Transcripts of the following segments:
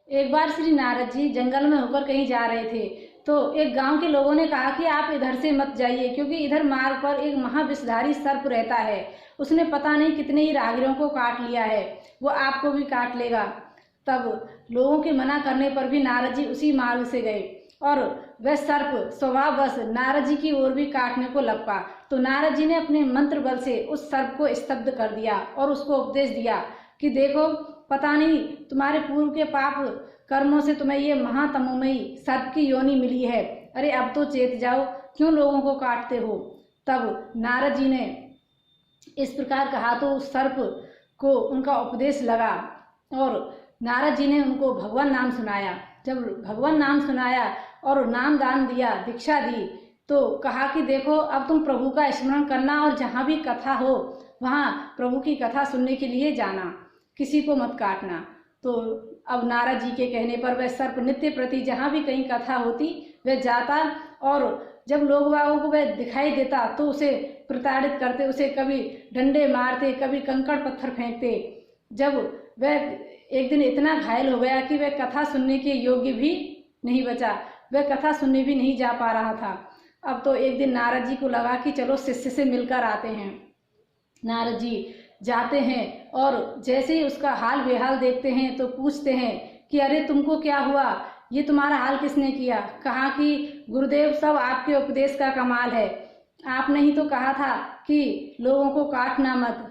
एक बार श्री नारद जी जंगल में होकर कहीं जा रहे थे, तो एक गांव के लोगों ने कहा कि आप इधर से मत जाइए, क्योंकि इधर मार्ग पर एक महाविषधारी सर्प रहता है। उसने पता नहीं कितने ही राहगीरों को काट लिया है, वो आपको भी काट लेगा। तब लोगों के मना करने पर भी नारद जी उसी मार्ग से गए और वह सर्प स्वभाववश नारद जी की ओर भी काटने को लपका। तो नारद जी ने अपने मंत्र बल से उस सर्प को स्तब्ध कर दिया और उसको उपदेश दिया कि देखो, पता नहीं तुम्हारे पूर्व के पाप कर्मों से तुम्हें ये महातमोमयी सर्प की योनि मिली है। अरे अब तो चेत जाओ, क्यों लोगों को काटते हो। तब नारद जी ने इस प्रकार कहा तो उस सर्प को उनका उपदेश लगा और नारद जी ने उनको भगवान नाम सुनाया। जब भगवान नाम सुनाया और नाम दान दिया, दीक्षा दी, तो कहा कि देखो, अब तुम प्रभु का स्मरण करना और जहाँ भी कथा हो वहाँ प्रभु की कथा सुनने के लिए जाना, किसी को मत काटना। तो अब नारद जी के कहने पर वह सर्प नित्य प्रति जहाँ भी कहीं कथा होती वह जाता और जब लोग वागों को वह दिखाई देता तो उसे प्रताड़ित करते, उसे कभी डंडे मारते, कभी कंकड़ पत्थर फेंकते। जब वह एक दिन इतना घायल हो गया कि वह कथा सुनने के योग्य भी नहीं बचा, वह कथा सुनने भी नहीं जा पा रहा था। अब तो एक दिन नारद जी को लगा कि चलो शिष्य से मिलकर आते हैं। नारद जी जाते हैं और जैसे ही उसका हाल बेहाल देखते हैं तो पूछते हैं कि अरे तुमको क्या हुआ, ये तुम्हारा हाल किसने किया। कहा कि गुरुदेव, सब आपके उपदेश का कमाल है, आपने ही तो कहा था कि लोगों को काटना मत।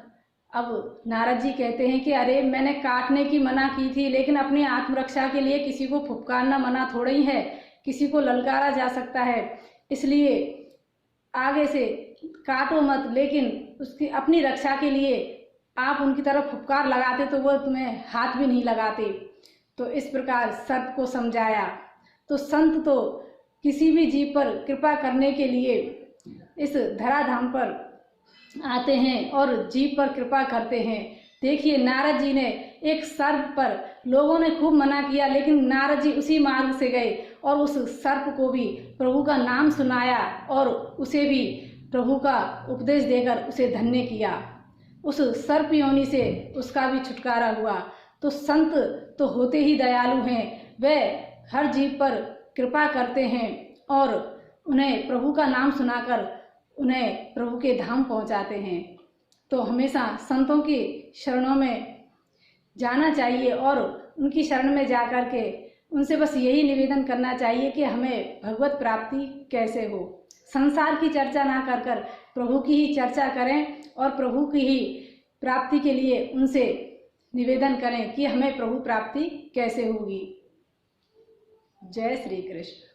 अब नारद जी कहते हैं कि अरे मैंने काटने की मना की थी, लेकिन अपनी आत्मरक्षा के लिए किसी को फुफकारना मना थोड़ा ही है, किसी को ललकारा जा सकता है, इसलिए आगे से काटो मत, लेकिन उसकी अपनी रक्षा के लिए आप उनकी तरफ फुफकार लगाते तो वो तुम्हें हाथ भी नहीं लगाते। तो इस प्रकार सर्प को समझाया। तो संत तो किसी भी जीव पर कृपा करने के लिए इस धराधाम पर आते हैं और जीव पर कृपा करते हैं। देखिए, नारद जी ने एक सर्प पर लोगों ने खूब मना किया, लेकिन नारद जी उसी मार्ग से गए और उस सर्प को भी प्रभु का नाम सुनाया और उसे भी प्रभु का उपदेश देकर उसे धन्य किया। उस सर्प योनि से उसका भी छुटकारा हुआ। तो संत तो होते ही दयालु हैं, वे हर जीव पर कृपा करते हैं और उन्हें प्रभु का नाम सुनाकर उन्हें प्रभु के धाम पहुंचाते हैं। तो हमेशा संतों की शरणों में जाना चाहिए और उनकी शरण में जाकर के उनसे बस यही निवेदन करना चाहिए कि हमें भगवत प्राप्ति कैसे हो। संसार की चर्चा ना कर कर प्रभु की ही चर्चा करें और प्रभु की ही प्राप्ति के लिए उनसे निवेदन करें कि हमें प्रभु प्राप्ति कैसे होगी। जय श्री कृष्ण।